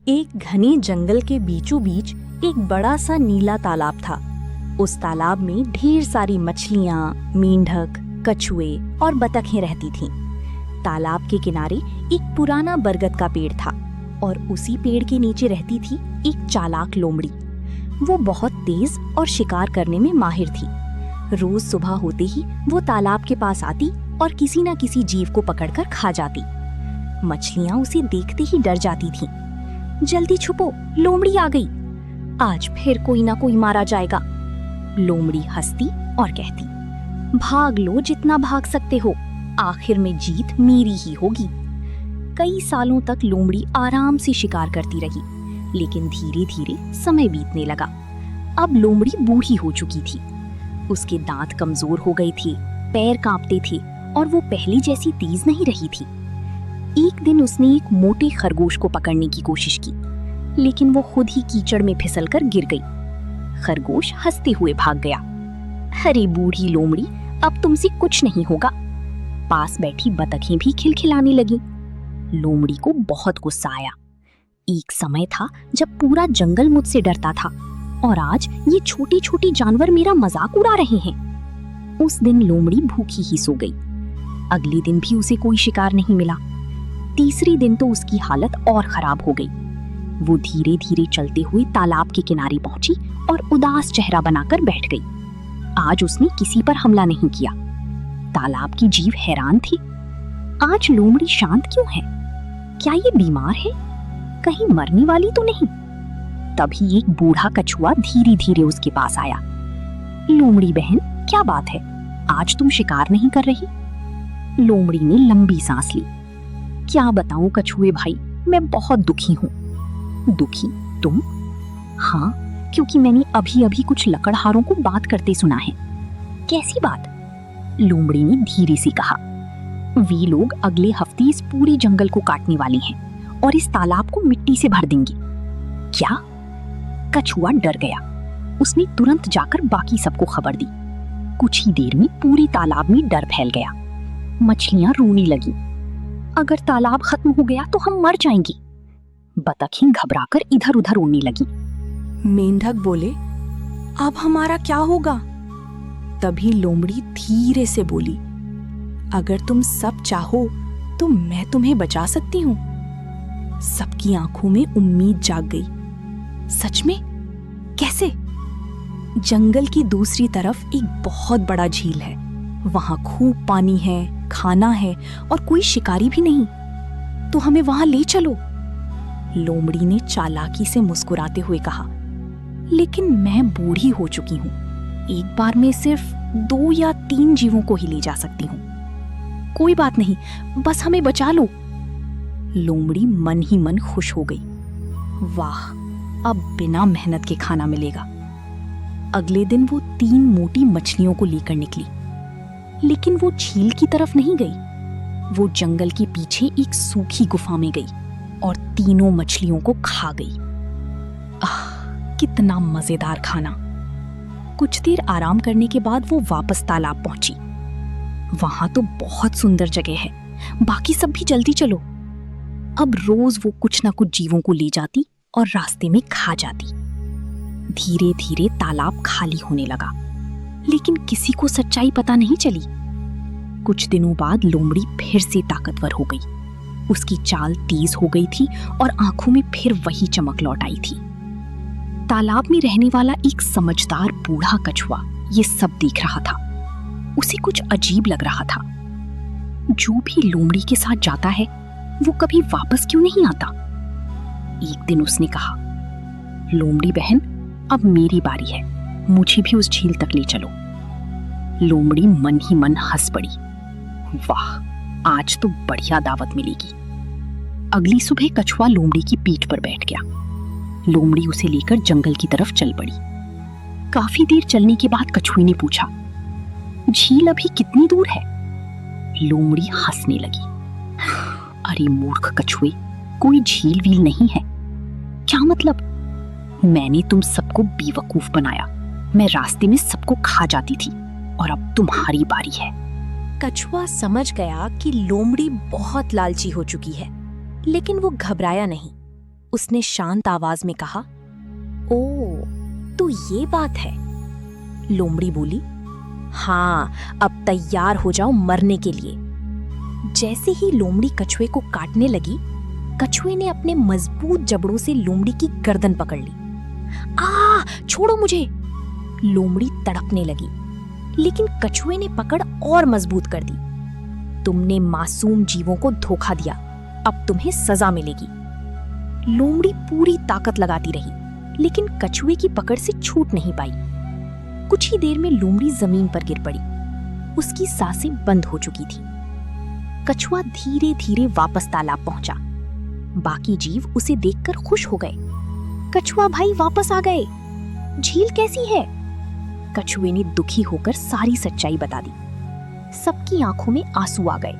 एक घने जंगल के बीचों बीच एक बड़ा सा नीला तालाब था। उस तालाब में ढेर सारी मछलियाँ, मेंढक, कछुए और बतखें रहती थीं। तालाब के किनारे एक पुराना बरगद का पेड़ था और उसी पेड़ के नीचे रहती थी एक चालाक लोमड़ी। वो बहुत तेज और शिकार करने में माहिर थी। रोज सुबह होते ही वो तालाब के पास आती और किसी न किसी जीव को पकड़कर खा जाती। मछलियाँ उसे देखते ही डर जाती थीं। जल्दी छुपो, लोमड़ी आ गई, आज फिर कोई ना कोई मारा जाएगा। लोमड़ी हंसती और कहती, भाग लो जितना भाग सकते हो, आखिर में जीत मेरी ही होगी। कई सालों तक लोमड़ी आराम से शिकार करती रही, लेकिन धीरे धीरे समय बीतने लगा। अब लोमड़ी बूढ़ी हो चुकी थी। उसके दांत कमजोर हो गए थे, पैर कांपते थे और वो पहले जैसी तेज नहीं रही थी। एक दिन उसने एक मोटे खरगोश को पकड़ने की कोशिश की, लेकिन वो खुद ही कीचड़ में फिसलकर गिर गई। खरगोश हंसते हुए भाग गया। अरे बूढ़ी लोमड़ी, अब तुमसे कुछ नहीं होगा। पास बैठी बतखें भी खिलखिलाने लगी। लोमड़ी को बहुत गुस्सा आया। एक समय था जब पूरा जंगल मुझसे डरता था और आज ये छोटे छोटे जानवर मेरा मजाक उड़ा रहे हैं। उस दिन लोमड़ी भूखी ही सो गई। अगले दिन भी उसे कोई शिकार नहीं मिला। तीसरे दिन तो उसकी हालत और खराब हो गई। वो धीरे धीरे चलते हुए तालाब के किनारे पहुंची और उदास चेहरा बनाकर बैठ गई। आज उसने किसी पर हमला नहीं किया। तालाब की जीव हैरान थी। आज लोमड़ी शांत क्यों है? क्या ये बीमार है? कहीं मरने वाली तो नहीं? तभी एक बूढ़ा कछुआ धीरे धीरे उसके पास आया। लोमड़ी बहन, क्या बात है, आज तुम शिकार नहीं कर रही? लोमड़ी ने लंबी सांस ली। क्या बताऊं कछुए भाई, मैं बहुत दुखी हूँ। दुखी? तुम? हाँ, क्योंकि मैंने अभी अभी कुछ लकड़हारों को बात करते सुना है। कैसी बात? लोमड़ी ने धीरे से कहा। वे लोग अगले हफ्ते इस पूरे जंगल को काटने वाले हैं और इस तालाब को मिट्टी से भर देंगे। क्या? कछुआ डर गया। उसने तुरंत जाकर बाकी सबको खबर दी। कुछ ही देर में पूरे तालाब में डर फैल गया। मछलियां रोने लगीं। अगर तालाब खत्म हो गया तो हम मर जाएंगे। बतखें घबराकर इधर उधर उड़ने लगीं। मेंढक बोले, अब हमारा क्या होगा? तभी लोमड़ी धीरे से बोली, अगर तुम सब चाहो तो मैं तुम्हें बचा सकती हूँ। सबकी आंखों में उम्मीद जाग गई। सच में? कैसे? जंगल की दूसरी तरफ एक बहुत बड़ा झील है। वहां खूब पानी है, खाना है और कोई शिकारी भी नहीं। तो हमें वहां ले चलो। लोमड़ी ने चालाकी से मुस्कुराते हुए कहा, लेकिन मैं बूढ़ी हो चुकी हूँ। एक बार में सिर्फ 2 या 3 जीवों को ही ले जा सकती हूँ। कोई बात नहीं, बस हमें बचा लो। लोमड़ी मन ही मन खुश हो गई। वाह, अब बिना मेहनत के खाना मिलेगा। अगले दिन वो 3 मोटी मछलियों को लेकर निकली, लेकिन वो झील की तरफ नहीं गई। वो जंगल के पीछे एक सूखी गुफा में गई और तीनों मछलियों को खा गई। आह, कितना मजेदार खाना। कुछ देर आराम करने के बाद वो वापस तालाब पहुंची। वहां तो बहुत सुंदर जगह है, बाकी सब भी जल्दी चलो। अब रोज वो कुछ ना कुछ जीवों को ले जाती और रास्ते में खा जाती। धीरे धीरे तालाब खाली होने लगा, लेकिन किसी को सच्चाई पता नहीं चली। कुछ दिनों बाद लोमड़ी फिर से ताकतवर हो गई। उसकी चाल तेज हो गई थी और आंखों में फिर वही चमक लौट आई थी। तालाब में रहने वाला एक समझदार बूढ़ा कछुआ ये सब देख रहा था। उसे कुछ अजीब लग रहा था। जो भी लोमड़ी के साथ जाता है वो कभी वापस क्यों नहीं आता? एक दिन उसने कहा, लोमड़ी बहन, अब मेरी बारी है, मुझे भी उस झील तक ले चलो। लोमड़ी मन ही मन हंस पड़ी। वाह, आज तो बढ़िया दावत मिलेगी। अगली सुबह कछुआ लोमड़ी की पीठ पर बैठ गया। लोमड़ी उसे लेकर जंगल की तरफ चल पड़ी। काफी देर चलने के बाद कछुए ने पूछा, झील अभी कितनी दूर है? लोमड़ी हंसने लगी। अरे मूर्ख कछुए, कोई झील वील नहीं है। क्या मतलब? मैंने तुम सबको बेवकूफ बनाया। मैं रास्ते में सबको खा जाती थी और अब तुम्हारी बारी है। कछुआ समझ गया कि लोमड़ी बहुत लालची हो चुकी है, लेकिन वो घबराया नहीं। उसने शांत आवाज में कहा, ओ, तो ये बात है। लोमड़ी बोली, हाँ, अब तैयार हो जाओ मरने के लिए। जैसे ही लोमड़ी कछुए को काटने लगी, कछुए ने अपने मजबूत जबड़ों से लोमड़ी की गर्दन पकड़ ली। आ, छोड़ो मुझे! लोमड़ी तड़पने लगी, लेकिन कछुए ने पकड़ और मजबूत कर दी। तुमने मासूम जीवों को धोखा दिया, अब तुम्हें सजा मिलेगी। लोमड़ी पूरी ताकत लगाती रही, लेकिन कछुए की पकड़ से छूट नहीं पाई। कुछ ही देर में लोमड़ी जमीन पर गिर पड़ी। उसकी सांसें बंद हो चुकी थी। कछुआ धीरे धीरे वापस तालाब पहुंचा। बाकी जीव उसे देखकर खुश हो गए। कछुआ भाई वापस आ गए। झील कैसी है? कछुए ने दुखी होकर सारी सच्चाई बता दी। सबकी आंखों में आंसू आ गए।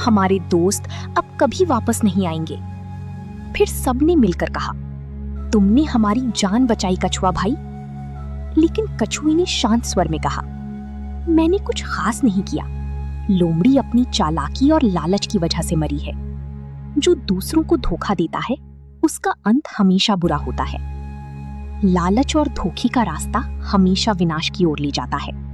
हमारे दोस्त अब कभी वापस नहीं आएंगे। फिर सबने मिलकर कहा, तुमने हमारी जान बचाई कछुआ भाई। लेकिन कछुए ने शांत स्वर में कहा, मैंने कुछ खास नहीं किया। लोमड़ी अपनी चालाकी और लालच की वजह से मरी है। जो दूसरों को धोखा देता है, उसका अंत हमेशा बुरा होता है। लालच और धोखे का रास्ता हमेशा विनाश की ओर ले जाता है।